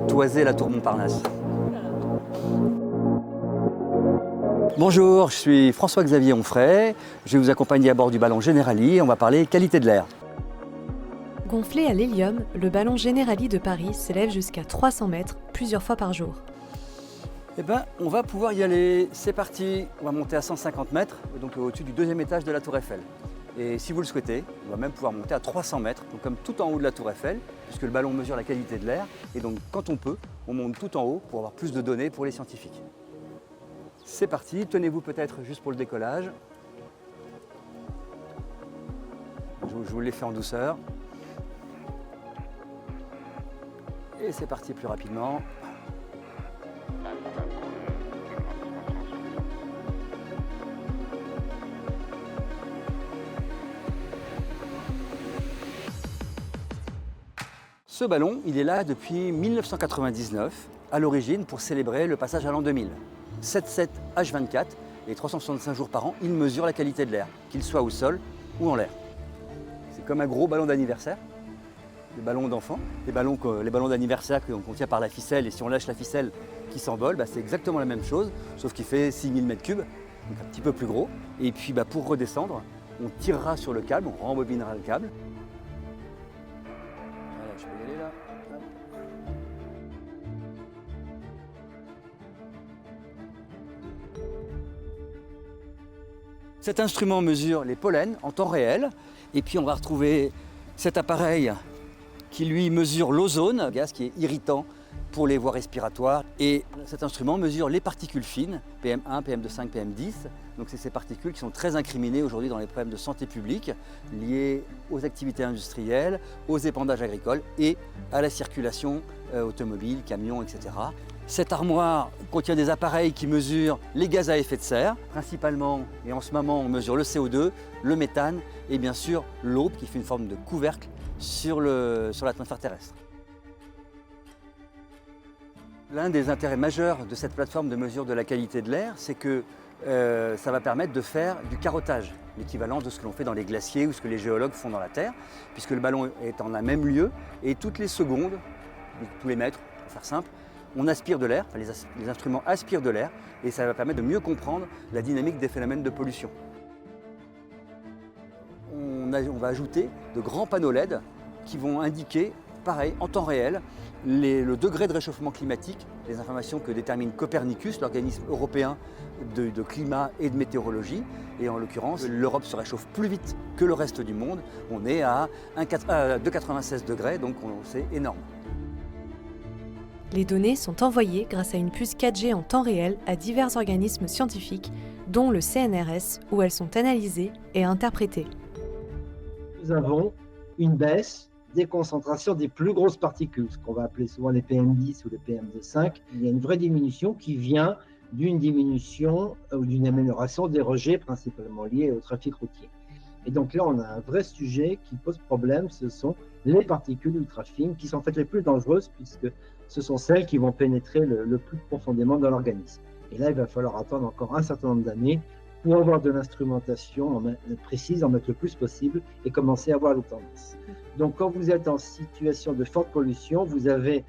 toiser la tour Montparnasse. Bonjour, je suis François-Xavier Onfray. Je vais vous accompagner à bord du ballon Generali. On va parler qualité de l'air. Gonflé à l'hélium, le ballon Generali de Paris s'élève jusqu'à 300 mètres plusieurs fois par jour. Eh bien, on va pouvoir y aller. C'est parti. On va monter à 150 mètres, donc au-dessus du deuxième étage de la tour Eiffel. Et si vous le souhaitez, on va même pouvoir monter à 300 mètres, donc comme tout en haut de la tour Eiffel, puisque le ballon mesure la qualité de l'air. Et donc, quand on peut, on monte tout en haut pour avoir plus de données pour les scientifiques. C'est parti. Tenez-vous peut-être juste pour le décollage. Je vous l'ai fait en douceur. Et c'est parti plus rapidement. Ce ballon, il est là depuis 1999, à l'origine pour célébrer le passage à l'an 2000. 7/7 H24 et 365 jours par an, il mesure la qualité de l'air, qu'il soit au sol ou en l'air. C'est comme un gros ballon d'anniversaire, des ballons d'enfants, les ballons d'anniversaire qu'on tient par la ficelle, et si on lâche la ficelle qui s'envole, c'est exactement la même chose, sauf qu'il fait 6000 m3, donc un petit peu plus gros. Et puis pour redescendre, on tirera sur le câble, on rembobinera le câble. Voilà, je peux y aller là. Hop. Cet instrument mesure les pollens en temps réel, et puis on va retrouver cet appareil qui lui mesure l'ozone, un gaz qui est irritant pour les voies respiratoires. Et cet instrument mesure les particules fines, PM1, PM2,5, PM10. Donc c'est ces particules qui sont très incriminées aujourd'hui dans les problèmes de santé publique, liés aux activités industrielles, aux épandages agricoles et à la circulation automobile, camions, etc. Cette armoire contient des appareils qui mesurent les gaz à effet de serre, principalement, et en ce moment on mesure le CO2, le méthane et bien sûr l'eau qui fait une forme de couvercle sur l'atmosphère terrestre. L'un des intérêts majeurs de cette plateforme de mesure de la qualité de l'air, c'est que ça va permettre de faire du carottage, l'équivalent de ce que l'on fait dans les glaciers ou ce que les géologues font dans la Terre, puisque le ballon est en un même lieu et toutes les secondes, tous les mètres, pour faire simple, on aspire de l'air, les instruments aspirent de l'air et ça va permettre de mieux comprendre la dynamique des phénomènes de pollution. On va ajouter de grands panneaux LED qui vont indiquer, pareil, en temps réel, le degré de réchauffement climatique, les informations que détermine Copernicus, l'organisme européen de climat et de météorologie. Et en l'occurrence, l'Europe se réchauffe plus vite que le reste du monde. On est à 2,96 degrés, donc c'est énorme. Les données sont envoyées grâce à une puce 4G en temps réel à divers organismes scientifiques, dont le CNRS, où elles sont analysées et interprétées. Nous avons une baisse des concentrations des plus grosses particules, ce qu'on va appeler souvent les PM10 ou les PM2,5. Il y a une vraie diminution qui vient d'une diminution ou d'une amélioration des rejets principalement liés au trafic routier. Et donc là, on a un vrai sujet qui pose problème, ce sont les particules ultra-fines qui sont en fait les plus dangereuses puisque ce sont celles qui vont pénétrer le plus profondément dans l'organisme. Et là, il va falloir attendre encore un certain nombre d'années pour avoir de l'instrumentation précise, en mettre le plus possible et commencer à voir les tendances. Donc quand vous êtes en situation de forte pollution, vous avez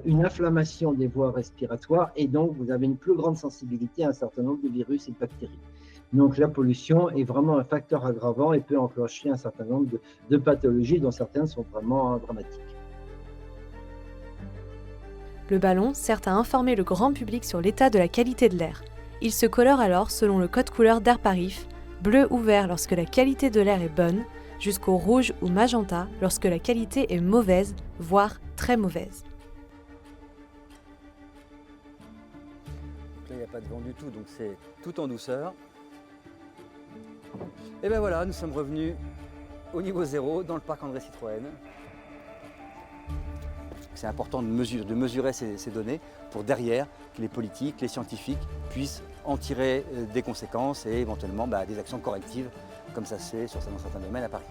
une inflammation des voies respiratoires et donc vous avez une plus grande sensibilité à un certain nombre de virus et de bactéries. Donc la pollution est vraiment un facteur aggravant et peut enclencher un certain nombre de pathologies dont certaines sont vraiment dramatiques. Le ballon sert à informer le grand public sur l'état de la qualité de l'air. Il se colore alors selon le code couleur d'Airparif, bleu ou vert lorsque la qualité de l'air est bonne, jusqu'au rouge ou magenta lorsque la qualité est mauvaise, voire très mauvaise. Là, il n'y a pas de vent du tout, donc c'est tout en douceur. Et bien voilà, nous sommes revenus au niveau zéro dans le parc André Citroën. C'est important de mesurer ces données pour derrière que les politiques, les scientifiques puissent en tirer des conséquences et éventuellement des actions correctives comme ça se fait dans certains domaines à Paris.